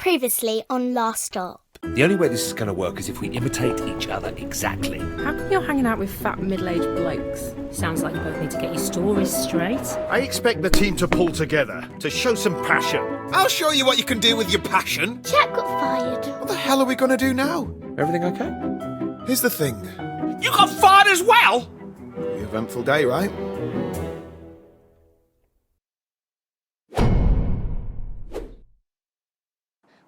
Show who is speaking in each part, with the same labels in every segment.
Speaker 1: Previously on Last Stop.
Speaker 2: The only way this is going to work is if we imitate each other exactly.
Speaker 3: How come you're hanging out with fat middle-aged blokes? Sounds like you both need to get your stories straight.
Speaker 4: I expect the team to pull together, to show some passion.
Speaker 5: I'll show you what you can do with your passion.
Speaker 1: Jack got fired.
Speaker 5: What the hell are we going to do now?
Speaker 2: Everything okay?
Speaker 5: Here's the thing.
Speaker 2: You got fired as well?
Speaker 5: Pretty eventful day, right?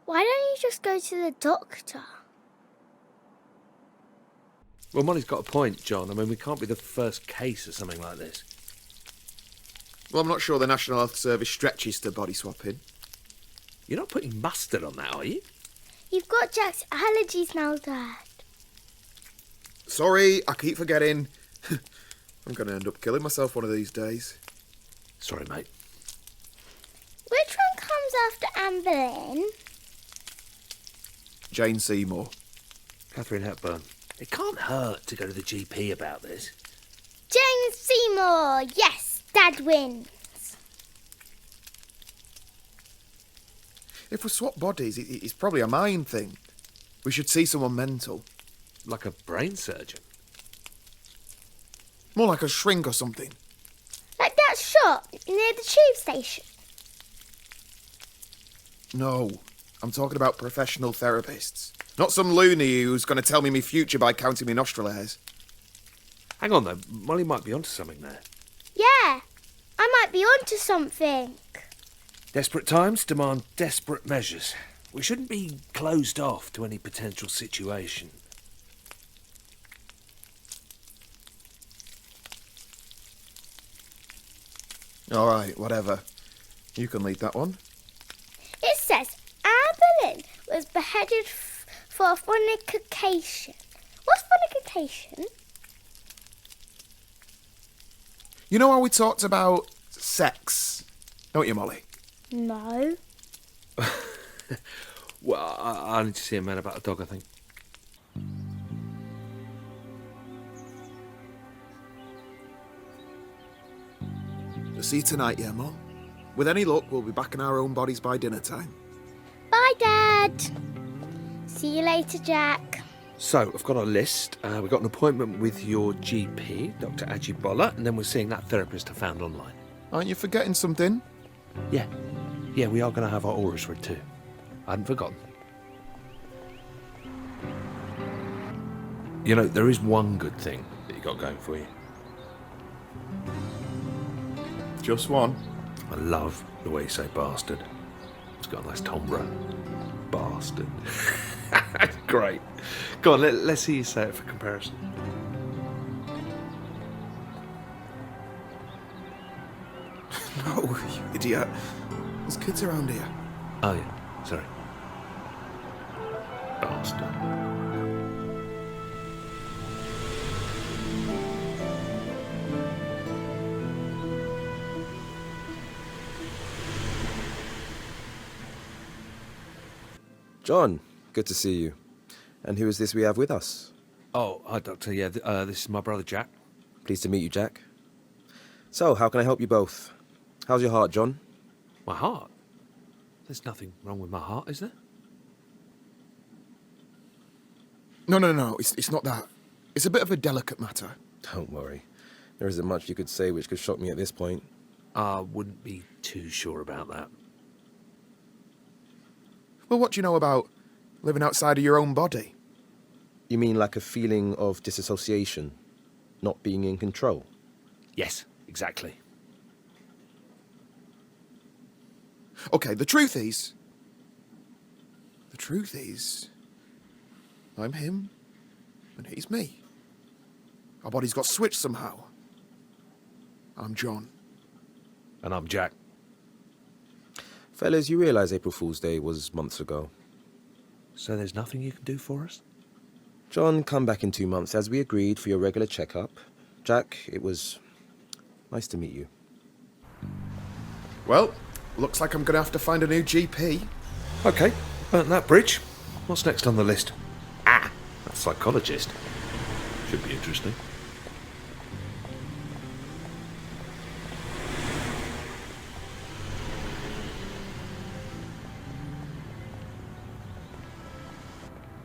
Speaker 1: Why don't you just go to the doctor?
Speaker 2: Well, Molly's got a point, John. I mean, we can't be the first case of something like this.
Speaker 5: Well, I'm not sure the National Health Service stretches to body swapping.
Speaker 2: You're not putting mustard on that, are you?
Speaker 1: You've got Jack's allergies now, Dad.
Speaker 5: Sorry, I keep forgetting. I'm going to end up killing myself one of these days.
Speaker 2: Sorry, mate.
Speaker 1: Which one comes after Anne Boleyn?
Speaker 5: Jane Seymour.
Speaker 2: Catherine Hepburn. It can't hurt to go to the GP about this.
Speaker 1: Jane Seymour! Yes, Dad wins.
Speaker 5: If we swap bodies, it's probably a mind thing. We should see someone mental.
Speaker 2: Like a brain surgeon.
Speaker 5: More like a shrink or something.
Speaker 1: Like that shop near the tube station.
Speaker 5: No, I'm talking about professional therapists. Not some loony who's going to tell me my future by counting my nostril hairs.
Speaker 2: Hang on, though. Molly might be onto something there.
Speaker 1: Yeah, I might be onto something.
Speaker 2: Desperate times demand desperate measures. We shouldn't be closed off to any potential situation.
Speaker 5: All right, whatever. You can lead that one.
Speaker 1: It says Anne Boleyn was beheaded for fornication. What's fornication?
Speaker 5: You know how we talked about sex, don't you, Molly?
Speaker 1: No.
Speaker 2: Well, I need to see a man about a dog, I think.
Speaker 5: We'll see you tonight, yeah, Mum? With any luck, we'll be back in our own bodies by dinner time.
Speaker 1: Bye, Dad. See you later, Jack.
Speaker 2: So, I've got a list. We've got an appointment with your GP, Dr. Ajibola, and then we're seeing that therapist I found online.
Speaker 5: Aren't you forgetting something?
Speaker 2: Yeah, we are going to have our auras read too. I hadn't forgotten. You know, there is one good thing that you got going for you.
Speaker 5: Just one.
Speaker 2: I love the way you say bastard. It's got a nice timbre. Bastard. Great. Go on, let's see you say it for comparison.
Speaker 5: No, you idiot. There's kids around here.
Speaker 2: Oh, yeah. Sorry. Bastard.
Speaker 6: John, good to see you. And who is this we have with us?
Speaker 2: Oh, hi, Doctor. Yeah, this is my brother, Jack.
Speaker 6: Pleased to meet you, Jack. So, how can I help you both? How's your heart, John?
Speaker 2: My heart? There's nothing wrong with my heart, is there?
Speaker 5: No. It's not that. It's a bit of a delicate matter.
Speaker 6: Don't worry. There isn't much you could say which could shock me at this point.
Speaker 2: I wouldn't be too sure about that.
Speaker 5: Well, what do you know about living outside of your own body?
Speaker 6: You mean like a feeling of disassociation? Not being in control?
Speaker 2: Yes, exactly.
Speaker 5: Okay, the truth is, I'm him, and he's me. Our bodies got switched somehow. I'm John.
Speaker 2: And I'm Jack.
Speaker 6: Fellas, you realise April Fool's Day was months ago.
Speaker 2: So there's nothing you can do for us?
Speaker 6: John, come back in 2 months as we agreed for your regular checkup. Jack, it was nice to meet you.
Speaker 5: Well, looks like I'm going to have to find a new GP.
Speaker 2: Okay, burnt that bridge. What's next on the list? A psychologist. Should be interesting.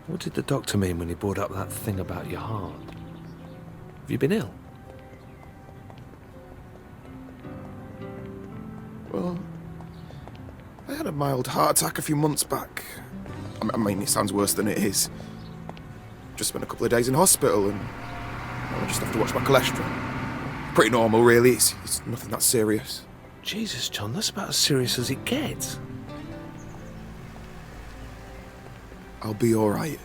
Speaker 2: What did the doctor mean when he brought up that thing about your heart? Have you been ill?
Speaker 5: Well, I had a mild heart attack a few months back. I mean, it sounds worse than it is. Just spent a couple of days in hospital and I just have to watch my cholesterol. Pretty normal, really. It's nothing that serious.
Speaker 2: Jesus, John, that's about as serious as it gets.
Speaker 5: I'll be alright.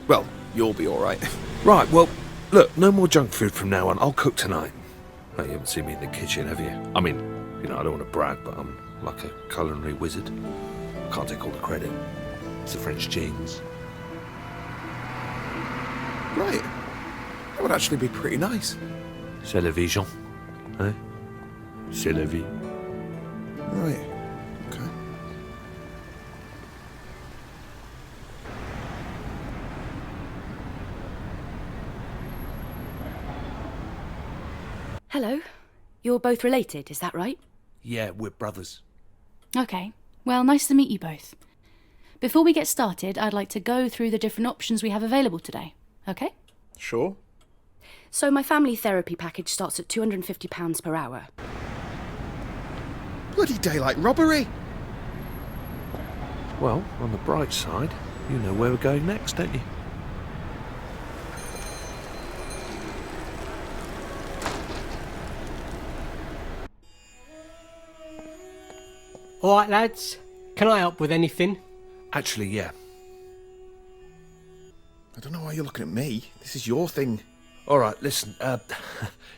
Speaker 5: Well, you'll be alright.
Speaker 2: Right, well, look, no more junk food from now on. I'll cook tonight. Oh, you haven't seen me in the kitchen, have you? I mean, you know, I don't want to brag, but I'm like a culinary wizard. Can't take all the credit. It's the French genes.
Speaker 5: Right. That would actually be pretty nice.
Speaker 2: C'est la vie, Jean. Eh? C'est la vie.
Speaker 5: Right. Okay.
Speaker 7: Hello. You're both related, is that right?
Speaker 2: Yeah, we're brothers.
Speaker 7: Okay. Well, nice to meet you both. Before we get started, I'd like to go through the different options we have available today. Okay?
Speaker 5: Sure.
Speaker 7: So my family therapy package starts at £250 per hour.
Speaker 5: Bloody daylight robbery!
Speaker 2: Well, on the bright side, you know where we're going next, don't you?
Speaker 8: All right, lads. Can I help with anything?
Speaker 2: Actually, yeah.
Speaker 5: I don't know why you're looking at me. This is your thing.
Speaker 2: All right, listen,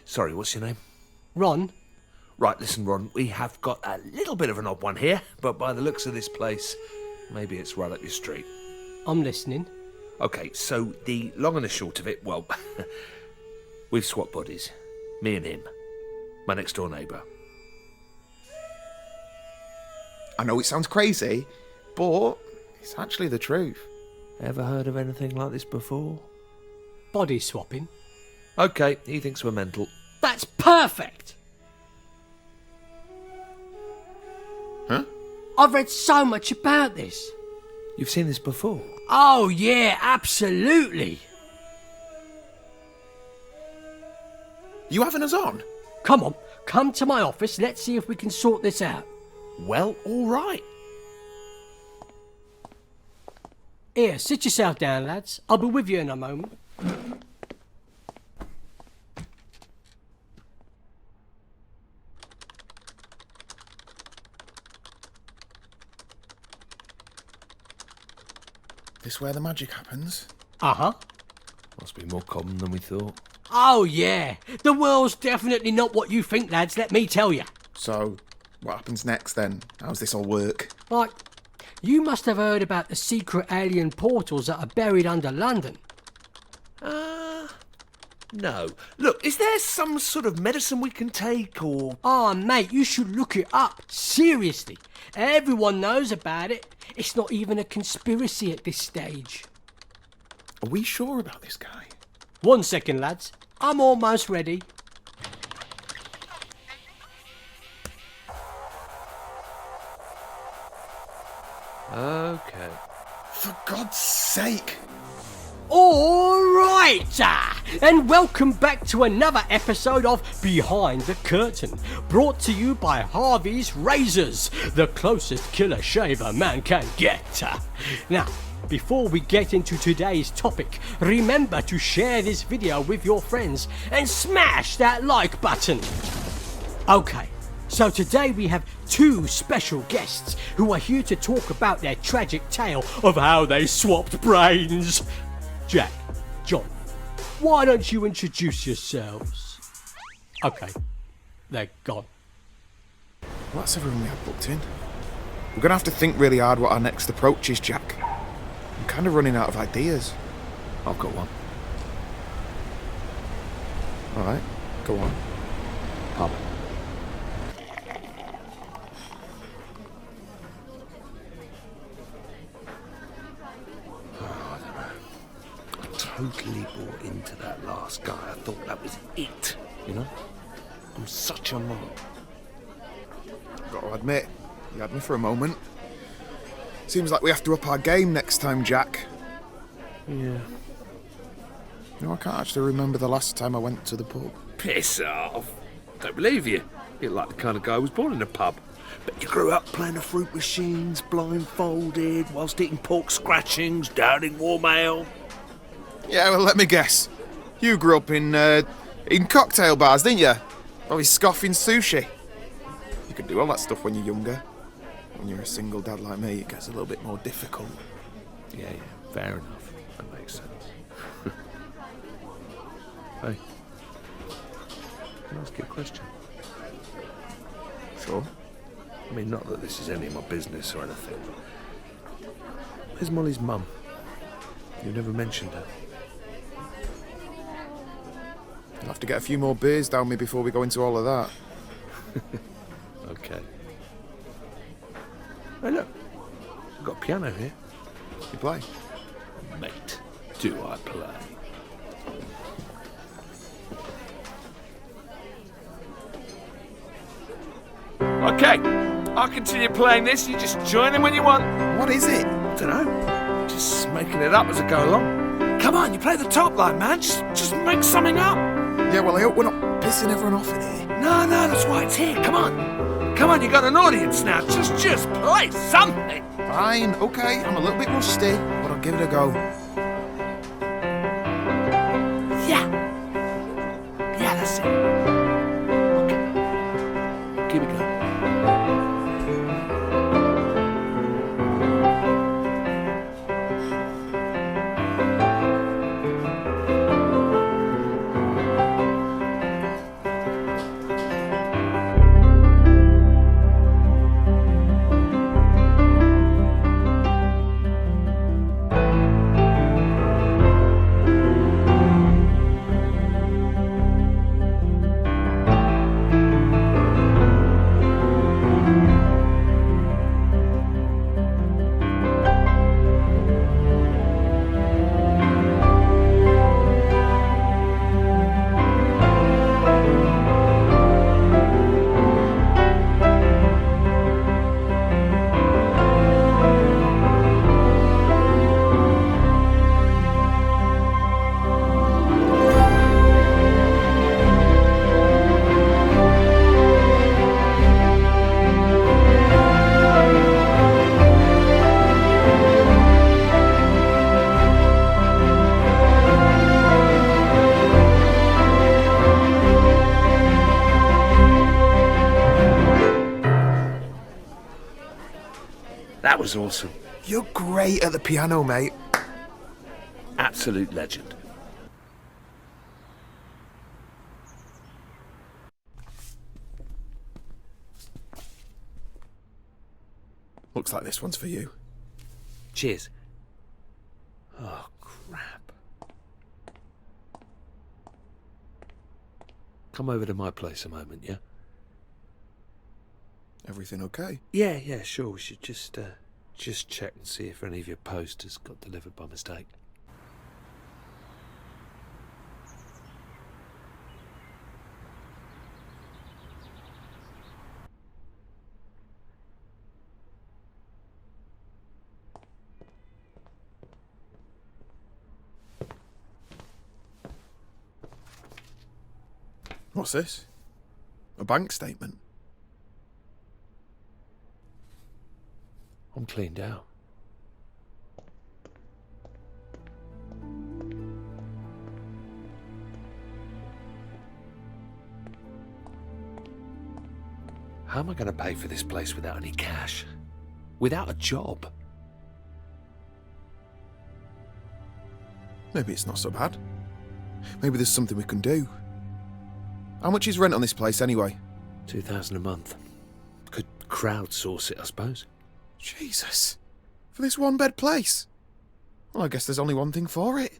Speaker 2: sorry, what's your name?
Speaker 8: Ron?
Speaker 2: Right, listen, Ron, we have got a little bit of an odd one here, but by the looks of this place, maybe it's right up your street.
Speaker 8: I'm listening.
Speaker 2: Okay, so the long and the short of it, well, we've swapped bodies. Me and him. My next door neighbour.
Speaker 5: I know it sounds crazy, but it's actually the truth.
Speaker 2: Ever heard of anything like this before?
Speaker 8: Body swapping?
Speaker 2: Okay, he thinks we're mental.
Speaker 8: That's perfect!
Speaker 5: Huh?
Speaker 8: I've read so much about this.
Speaker 2: You've seen this before?
Speaker 8: Oh, yeah, absolutely.
Speaker 5: You having us on?
Speaker 8: Come on, come to my office. Let's see if we can sort this out.
Speaker 2: Well, all right.
Speaker 8: Here, sit yourself down, lads. I'll be with you in a moment.
Speaker 5: This where the magic happens?
Speaker 8: Uh-huh.
Speaker 2: Must be more common than we thought.
Speaker 8: Oh, yeah. The world's definitely not what you think, lads, let me tell you.
Speaker 5: So, what happens next then? How's this all work?
Speaker 8: Like, you must have heard about the secret alien portals that are buried under London.
Speaker 2: No. Look, is there some sort of medicine we can take, or...
Speaker 8: Oh, mate, you should look it up. Seriously. Everyone knows about it. It's not even a conspiracy at this stage.
Speaker 5: Are we sure about this guy?
Speaker 8: 1 second, lads. I'm almost ready.
Speaker 2: Okay.
Speaker 5: For God's sake!
Speaker 8: All right, and welcome back to another episode of Behind the Curtain, brought to you by Harvey's Razors, the closest killer shave a man can get. Now, before we get into today's topic, remember to share this video with your friends and smash that like button. Okay, so today we have two special guests who are here to talk about their tragic tale of how they swapped brains. Jack, John, why don't you introduce yourselves? Okay, they're gone.
Speaker 5: Well, that's everyone we had booked in. We're gonna have to think really hard what our next approach is, Jack. I'm kind of running out of ideas.
Speaker 2: I've got one.
Speaker 5: Alright, go on.
Speaker 2: Pub. Totally bought into that last guy. I thought that was it, you know? I'm such a moron.
Speaker 5: Got to admit, you had me for a moment. Seems like we have to up our game next time, Jack.
Speaker 2: Yeah.
Speaker 5: You know, I can't actually remember the last time I went to the pub.
Speaker 2: Piss off. Don't believe you. You're like the kind of guy who was born in a pub. But you grew up playing the fruit machines, blindfolded, whilst eating pork scratchings, downing warm ale.
Speaker 5: Yeah, well, let me guess. You grew up in cocktail bars, didn't you? Probably scoffing sushi. You can do all that stuff when you're younger. When you're a single dad like me, it gets a little bit more difficult.
Speaker 2: Yeah, fair enough. That makes sense. Hey, can I ask you a question?
Speaker 5: Sure.
Speaker 2: I mean, not that this is any of my business or anything. Where's Molly's mum? You never mentioned her.
Speaker 5: You'll have to get a few more beers down me before we go into all of that.
Speaker 2: Okay. Hey, look. I've got a piano here.
Speaker 5: You play?
Speaker 2: Mate, do I play? Okay, I'll continue playing this. You just join in when you want.
Speaker 5: What is it?
Speaker 2: I don't know. Just making it up as I go along. Come on, you play the top line, man. Just make something up.
Speaker 5: Yeah, well, I hope we're not pissing everyone off in here.
Speaker 2: No, that's why it's here. Come on. Come on, you got an audience now. Just play something.
Speaker 5: Fine, okay, I'm a little bit rusty, but I'll give it a go.
Speaker 2: Yeah. Yeah, that's it. Okay. Give it a go. That was awesome.
Speaker 5: You're great at the piano, mate.
Speaker 2: Absolute legend.
Speaker 5: Looks like this one's for you.
Speaker 2: Cheers. Oh, crap. Come over to my place a moment, yeah?
Speaker 5: Everything okay?
Speaker 2: Yeah, sure. We should just check and see if any of your posters got delivered by mistake.
Speaker 5: What's this? A bank statement?
Speaker 2: I'm cleaned out. How am I going to pay for this place without any cash? Without a job?
Speaker 5: Maybe it's not so bad. Maybe there's something we can do. How much is rent on this place anyway?
Speaker 2: $2,000 a month. Could crowdsource it, I suppose.
Speaker 5: Jesus. For this one-bed place? Well, I guess there's only one thing for it.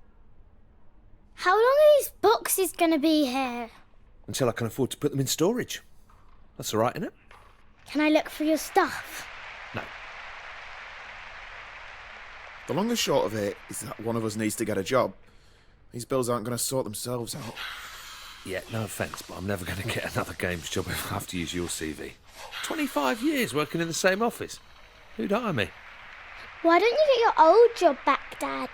Speaker 1: How long are these boxes going to be here?
Speaker 2: Until I can afford to put them in storage. That's all right, isn't it?
Speaker 1: Can I look for your stuff?
Speaker 2: No.
Speaker 5: The long and short of it is that one of us needs to get a job. These bills aren't going to sort themselves out.
Speaker 2: Yeah, no offence, but I'm never going to get another games job if I have to use your CV. 25 years working in the same office. Who'd hire me?
Speaker 1: Why don't you get your old job back, Dad?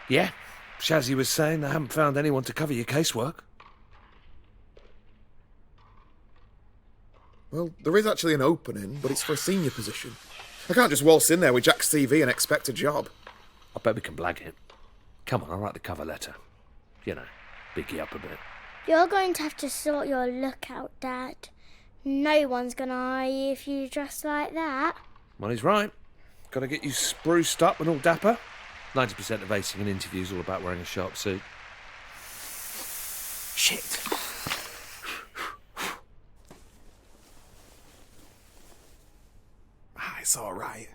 Speaker 2: Yeah, Shazzy was saying they haven't found anyone to cover your casework.
Speaker 5: Well, there is actually an opening, but it's for a senior position. I can't just waltz in there with Jack's CV and expect a job.
Speaker 2: I bet we can blag it. Come on, I'll write the cover letter. You know, big you up a bit.
Speaker 1: You're going to have to sort your look out, Dad. No one's going to hire you if you dress like that.
Speaker 2: Well, he's right. Got to get you spruced up and all dapper. 90% of acing an interview's all about wearing a sharp suit. Shit.
Speaker 5: It's all right.